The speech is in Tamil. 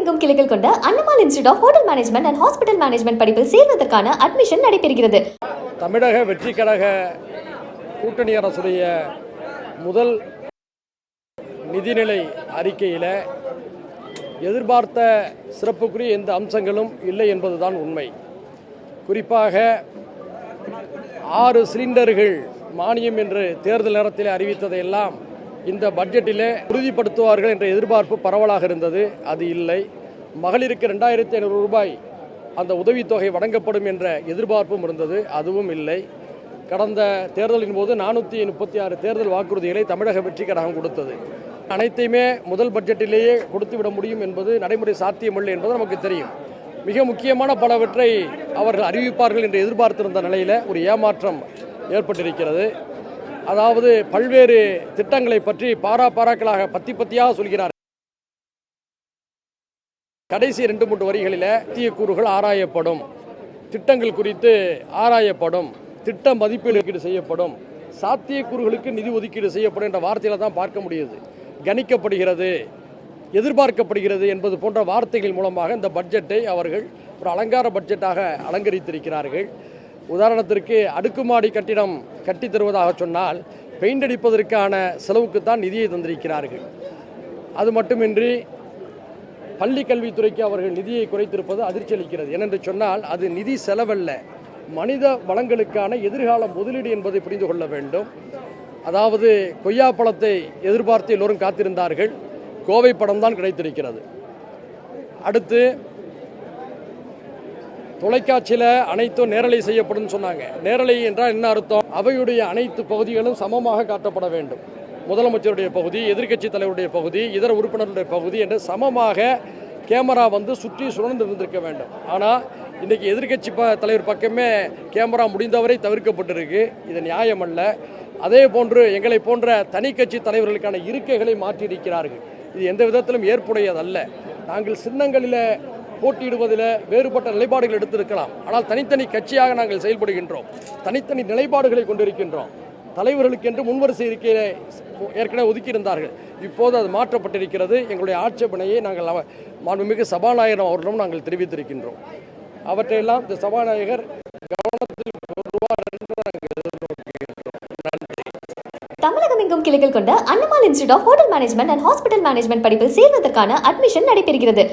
தமிழகமெங்கும் கிளைகள் கொண்ட Annamal institute of hotel management and hospital management படிப்பில் சேர்வதற்கான அட்மிஷன் நடைபெறுகிறது. தமிழக வெற்றி கழக கூட்டணி அரசுடைய முதல் நிதிநிலை அறிக்கையில் எதிர்பார்த்த சிறப்புக்குரிய எந்த அம்சங்களும் இல்லை என்பதுதான் உண்மை. குறிப்பாக 6 சிலிண்டர்கள் மானியம் என்று தேர்தல் நேரத்தில் அறிவித்ததையெல்லாம் இந்த பட்ஜெட்டிலே உறுதிப்படுத்துவார்கள் என்ற எதிர்பார்ப்பு பரவலாக இருந்தது. அது இல்லை. மகளிருக்கு 2500 ரூபாய் அந்த உதவித்தொகை வழங்கப்படும் என்ற எதிர்பார்ப்பும் இருந்தது. அதுவும் இல்லை. கடந்த தேர்தலின் போது 436 தேர்தல் வாக்குறுதிகளை தமிழக வெற்றி கழகம் கொடுத்தது. அனைத்தையுமே முதல் பட்ஜெட்டிலேயே கொடுத்துவிட முடியும் என்பது நடைமுறை சாத்தியமில்லை என்பது நமக்கு தெரியும். மிக முக்கியமான பலவற்றை அவர்கள் அறிவிப்பார்கள் என்று எதிர்பார்த்திருந்த நிலையில் ஒரு ஏமாற்றம் ஏற்பட்டிருக்கிறது. அதாவது பல்வேறு திட்டங்களை பற்றி பாராக்களாக பத்தியாக சொல்கிறார். கடைசி 2-3 வரிகளில் முக்கிய கூறுகள் ஆராயப்படும், திட்டங்கள் குறித்து ஆராயப்படும், திட்ட மதிப்பீடு செய்யப்படும், சாத்தியக்கூறுகளுக்கு நிதி ஒதுக்கீடு செய்யப்படும் என்ற வார்த்தையில தான் பார்க்க முடியுது. கணிக்கப்படுகிறது, எதிர்பார்க்கப்படுகிறது என்பது போன்ற வார்த்தைகள் மூலமாக இந்த பட்ஜெட்டை அவர்கள் ஒரு அலங்கார பட்ஜெட்டாக அலங்கரித்திருக்கிறார்கள். உதாரணத்திற்கு அடுக்குமாடி கட்டிடம் கட்டித் தருவதாக சொன்னால் பெயிண்ட் அடிப்பதற்கான செலவுக்கு தான் நிதியை தந்திருக்கிறார்கள். அது மட்டுமின்றி பள்ளி கல்வித்துறைக்கு அவர்கள் நிதியை குறைத்திருப்பது அதிர்ச்சி அளிக்கிறது. ஏனென்று சொன்னால் அது நிதி செலவல்ல, மனித வளங்களுக்கான எதிர்கால முதலீடு என்பதை புரிந்து கொள்ள வேண்டும். அதாவது கொய்யா பழத்தை எதிர்பார்த்து எல்லோரும் காத்திருந்தார்கள். கோவை படம் தான் கிடைத்திருக்கிறது. அடுத்து தொலைக்காட்சியில் அனைத்தும் நேரலை செய்யப்படும் சொன்னாங்க. நேரலை என்றால் என்ன அர்த்தம்? அவையுடைய அனைத்து பகுதிகளும் சமமாக காட்டப்பட வேண்டும். முதலமைச்சருடைய பகுதி, எதிர்க்கட்சி தலைவருடைய பகுதி, இதர உறுப்பினருடைய பகுதி என்று சமமாக கேமரா வந்து சுற்றி சுழன்று இருந்திருக்க வேண்டும். ஆனால் இன்றைக்கி எதிர்க்கட்சி தலைவர் பக்கமே கேமரா முடிந்தவரை தவிர்க்கப்பட்டிருக்கு. இது நியாயமல்ல. அதே போன்று எங்களை போன்ற தனி கட்சி தலைவர்களுக்கான இருக்கைகளை மாற்றியிருக்கிறார்கள். இது எந்த விதத்திலும் ஏற்புடையதல்ல. நாங்கள் சின்னங்களில் போட்டியிடுவதில் வேறுபட்ட நிலைப்பாடுகள் எடுத்திருக்கலாம். ஆனால் தனித்தனி கட்சியாக நாங்கள் செயல்படுகின்றோம். தனித்தனி நிலைப்பாடுகளை கொண்டிருக்கின்றோம். தலைவர்களுக்கென்று முன்வரிசை இருக்கையை ஏற்கனவே ஒதுக்கியிருந்தார்கள். இப்போது அது மாற்றப்பட்டிருக்கிறது. எங்களுடைய ஆட்சேபனையை நாங்கள் மாண்புமிகு சபாநாயகர் அவர்களிடம் நாங்கள் தெரிவித்திருக்கின்றோம். அவற்றையெல்லாம் இந்த சபாநாயகர் கவனத்தில் கொள்வார் என்று நாங்கள் எதிர்நோக்குகின்றோம். நன்றி. தமிழகமெங்கும் கிளைகள் கொண்ட Annamal institute of hotel management and hospital management படிப்பில் சேர்வதற்கான அட்மிஷன் நடைபெறுகிறது.